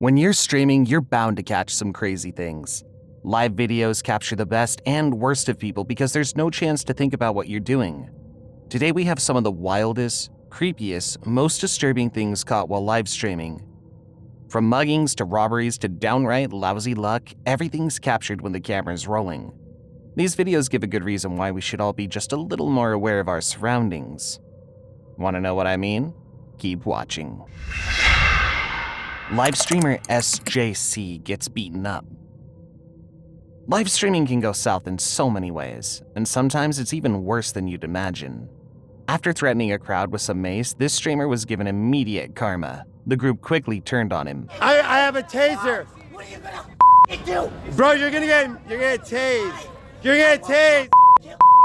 When you're streaming, you're bound to catch some crazy things. Live videos capture the best and worst of people because there's no chance to think about what you're doing. Today we have some of the wildest, creepiest, most disturbing things caught while live streaming. From muggings to robberies to downright lousy luck, everything's captured when the camera's rolling. These videos give a good reason why we should all be just a little more aware of our surroundings. Want to know what I mean? Keep watching. Live streamer SJC gets beaten up. Live streaming can go south in so many ways, and sometimes it's even worse than you'd imagine. After threatening a crowd with some mace, this streamer was given immediate karma. The group quickly turned on him. I have a taser. What are you gonna do? Bro, you're gonna get tased. You're gonna get tased.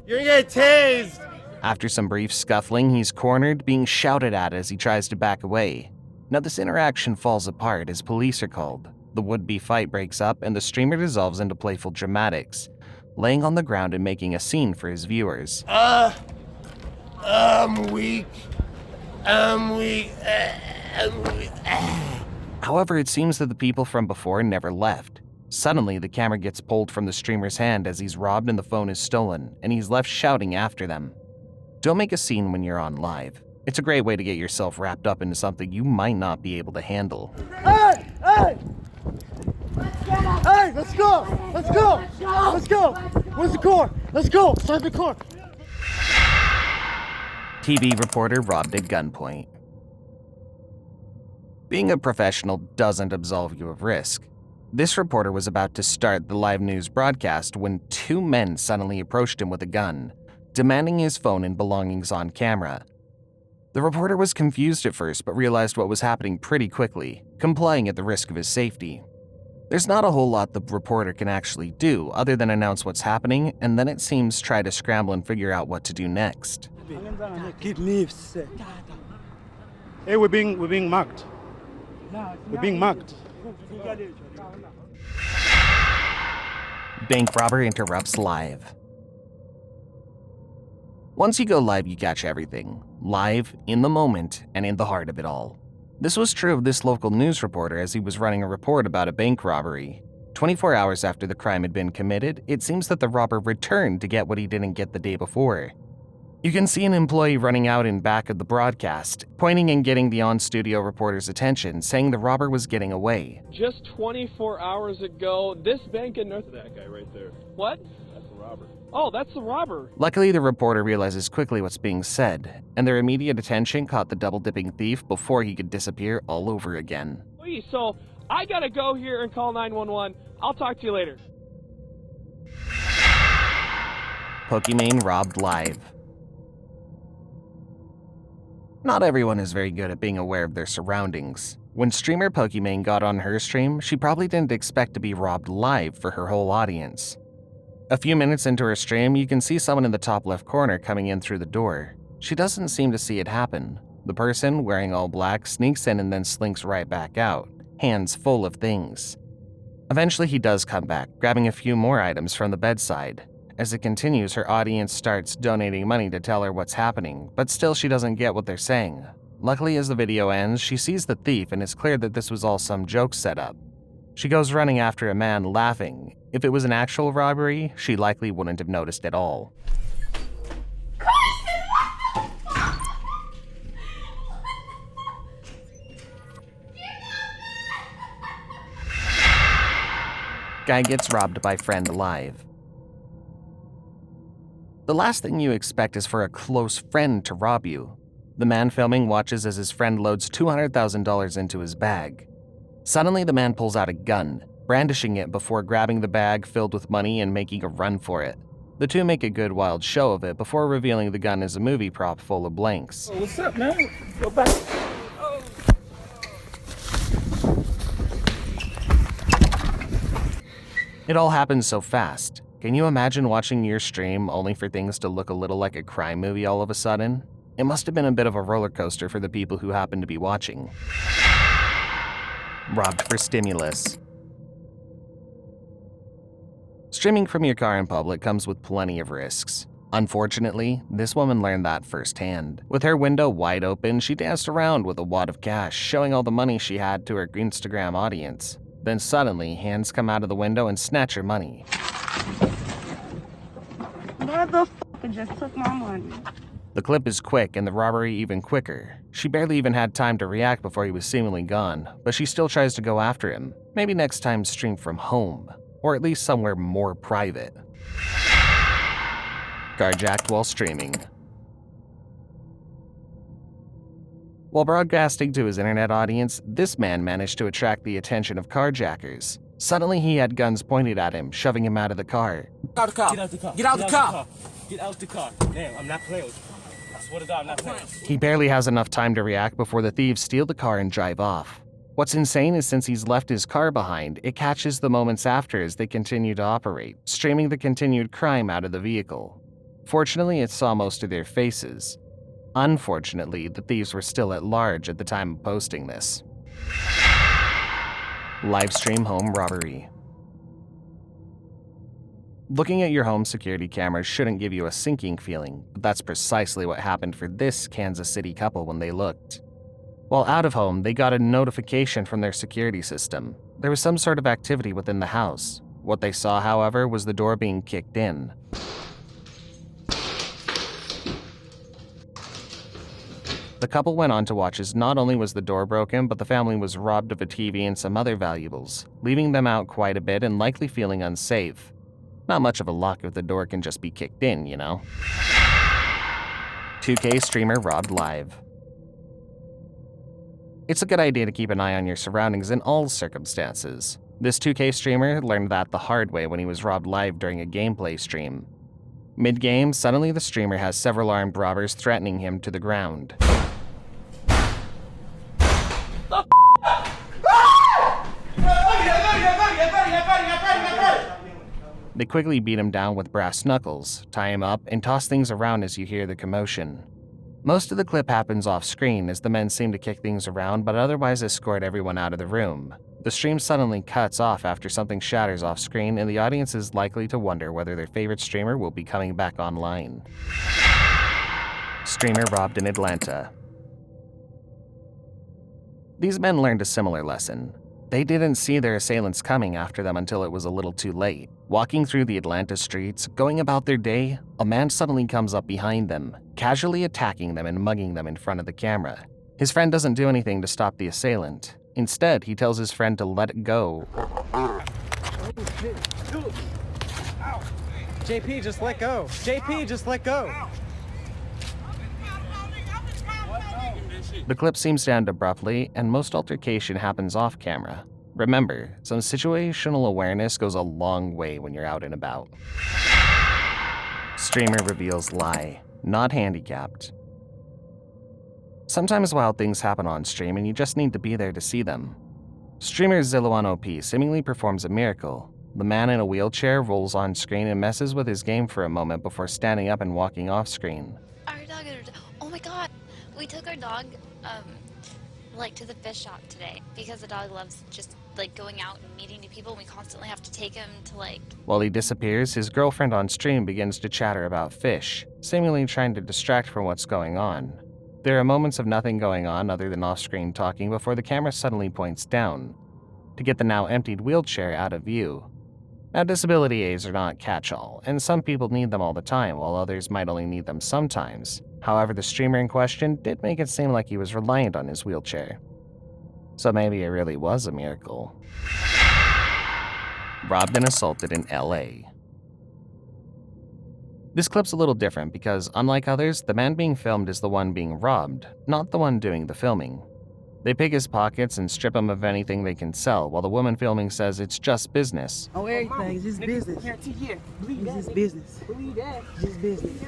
You're gonna get tased. After some brief scuffling, he's cornered, being shouted at as he tries to back away. Now this interaction falls apart as police are called. The would-be fight breaks up and the streamer dissolves into playful dramatics, laying on the ground and making a scene for his viewers. I'm weak. However, it seems that the people from before never left. Suddenly, the camera gets pulled from the streamer's hand as he's robbed and the phone is stolen, and he's left shouting after them. Don't make a scene when you're on live. It's a great way to get yourself wrapped up into something you might not be able to handle. Hey! Hey, let's go! Let's go! Let's go! Where's the car? Let's go! Start the car! TV reporter robbed at gunpoint. Being a professional doesn't absolve you of risk. This reporter was about to start the live news broadcast when two men suddenly approached him with a gun, demanding his phone and belongings on camera. The reporter was confused at first but realized what was happening pretty quickly, complying at the risk of his safety. There's not a whole lot the reporter can actually do other than announce what's happening and then it seems try to scramble and figure out what to do next. Hey, we're being mugged. We're being mugged. Bank robber interrupts live. Once you go live, you catch everything. Live, in the moment, and in the heart of it all. This was true of this local news reporter as he was running a report about a bank robbery. 24 hours after the crime had been committed, it seems that the robber returned to get what he didn't get the day before. You can see an employee running out in back of the broadcast, pointing and getting the on-studio reporter's attention, saying the robber was getting away. Just 24 hours ago, this bank in North... That guy right there. What? That's the robber. Oh, that's the robber. Luckily, the reporter realizes quickly what's being said, and their immediate attention caught the double-dipping thief before he could disappear all over again. So, I gotta go here and call 911. I'll talk to you later. Pokemane robbed live. Not everyone is very good at being aware of their surroundings. When streamer Pokemane got on her stream, she probably didn't expect to be robbed live for her whole audience. A few minutes into her stream, you can see someone in the top left corner coming in through the door. She doesn't seem to see it happen. The person, wearing all black, sneaks in and then slinks right back out, hands full of things. Eventually he does come back, grabbing a few more items from the bedside. As it continues, her audience starts donating money to tell her what's happening, but still she doesn't get what they're saying. Luckily, as the video ends, she sees the thief and it's clear that this was all some joke set up. She goes running after a man, laughing. If it was an actual robbery, she likely wouldn't have noticed at all. Guy gets robbed by friend alive. The last thing you expect is for a close friend to rob you. The man filming watches as his friend loads $200,000 into his bag. Suddenly, the man pulls out a gun, brandishing it before grabbing the bag filled with money and making a run for it. The two make a good wild show of it before revealing the gun is a movie prop full of blanks. Oh, what's up, man? Go back. Oh. It all happens so fast. Can you imagine watching your stream only for things to look a little like a crime movie all of a sudden? It must have been a bit of a roller coaster for the people who happened to be watching. Robbed for stimulus. Streaming from your car in public comes with plenty of risks. Unfortunately, this woman learned that firsthand. With her window wide open, she danced around with a wad of cash, showing all the money she had to her Instagram audience. Then suddenly, hands come out of the window and snatch her money. Motherfucker just took my money. The clip is quick and the robbery even quicker. She barely even had time to react before he was seemingly gone, but she still tries to go after him. Maybe next time stream from home, or at least somewhere more private. Carjacked while streaming. While broadcasting to his internet audience, this man managed to attract the attention of carjackers. Suddenly he had guns pointed at him, shoving him out of the car. Get out the car. Get out the car. Get out the car. Get out the car. Damn, I'm not playing with you. I swear to God, I'm not playing. He barely has enough time to react before the thieves steal the car and drive off. What's insane is since he's left his car behind, it catches the moments after as they continue to operate, streaming the continued crime out of the vehicle. Fortunately, it saw most of their faces. Unfortunately, the thieves were still at large at the time of posting this. Livestream home robbery. Looking at your home security cameras shouldn't give you a sinking feeling, but that's precisely what happened for this Kansas City couple when they looked. While out of home, they got a notification from their security system. There was some sort of activity within the house. What they saw, however, was the door being kicked in. The couple went on to watch as not only was the door broken, but the family was robbed of a TV and some other valuables, leaving them out quite a bit and likely feeling unsafe. Not much of a lock if the door can just be kicked in, you know? 2K streamer robbed live. It's a good idea to keep an eye on your surroundings in all circumstances. This 2K streamer learned that the hard way when he was robbed live during a gameplay stream. Mid-game, suddenly the streamer has several armed robbers threatening him to the ground. They quickly beat him down with brass knuckles, tie him up, and toss things around as you hear the commotion. Most of the clip happens off-screen as the men seem to kick things around but otherwise escort everyone out of the room. The stream suddenly cuts off after something shatters off-screen and the audience is likely to wonder whether their favorite streamer will be coming back online. Streamer robbed in Atlanta. These men learned a similar lesson. They didn't see their assailants coming after them until it was a little too late. Walking through the Atlanta streets, going about their day, a man suddenly comes up behind them, casually attacking them and mugging them in front of the camera. His friend doesn't do anything to stop the assailant. Instead, he tells his friend to let it go. JP, just let go. JP, just let go. The clip seems to end abruptly, and most altercation happens off-camera. Remember, some situational awareness goes a long way when you're out and about. Streamer reveals lie, not handicapped. Sometimes wild things happen on stream and you just need to be there to see them. Streamer Zillow1OP seemingly performs a miracle. The man in a wheelchair rolls on screen and messes with his game for a moment before standing up and walking off screen. Our dog, oh my god, we took our dog, to the fish shop today because the dog loves just, going out and meeting new people. We constantly have to take him to, While he disappears, his girlfriend on stream begins to chatter about fish, seemingly trying to distract from what's going on. There are moments of nothing going on other than off-screen talking before the camera suddenly points down, to get the now emptied wheelchair out of view. Now, disability aids are not catch-all, and some people need them all the time, while others might only need them sometimes. However, the streamer in question did make it seem like he was reliant on his wheelchair. So maybe it really was a miracle. Robbed and assaulted in LA. This clip's a little different because, unlike others, the man being filmed is the one being robbed, not the one doing the filming. They pick his pockets and strip him of anything they can sell, while the woman filming says it's just business. Oh, everything. It's just business. It's just business. Just business.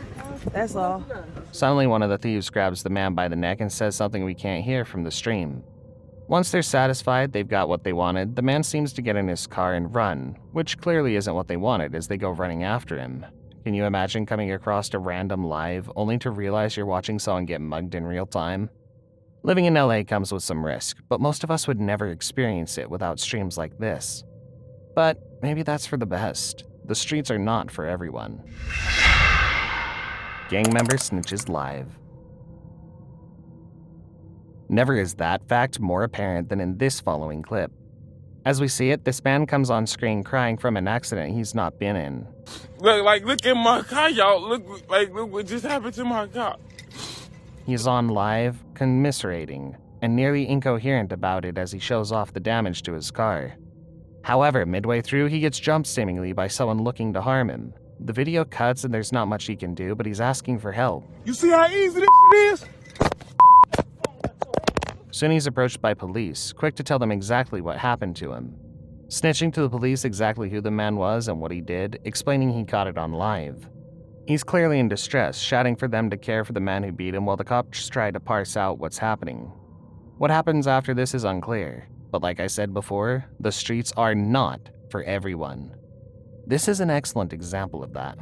That's all. Suddenly, one of the thieves grabs the man by the neck and says something we can't hear from the stream. Once they're satisfied they've got what they wanted, the man seems to get in his car and run, which clearly isn't what they wanted as they go running after him. Can you imagine coming across a random live only to realize you're watching someone get mugged in real time? Living in LA comes with some risk, but most of us would never experience it without streams like this. But maybe that's for the best. The streets are not for everyone. Gang member snitches live. Never is that fact more apparent than in this following clip. As we see it, this man comes on screen crying from an accident he's not been in. Look at my car, y'all. Look what just happened to my car. He's on live, commiserating, and nearly incoherent about it as he shows off the damage to his car. However, midway through, he gets jumped seemingly by someone looking to harm him. The video cuts and there's not much he can do, but he's asking for help. You see how easy this shit is? Soon he's approached by police, quick to tell them exactly what happened to him. Snitching to the police exactly who the man was and what he did, explaining he caught it on live. He's clearly in distress, shouting for them to care for the man who beat him while the cops try to parse out what's happening. What happens after this is unclear, but like I said before, the streets are not for everyone. This is an excellent example of that.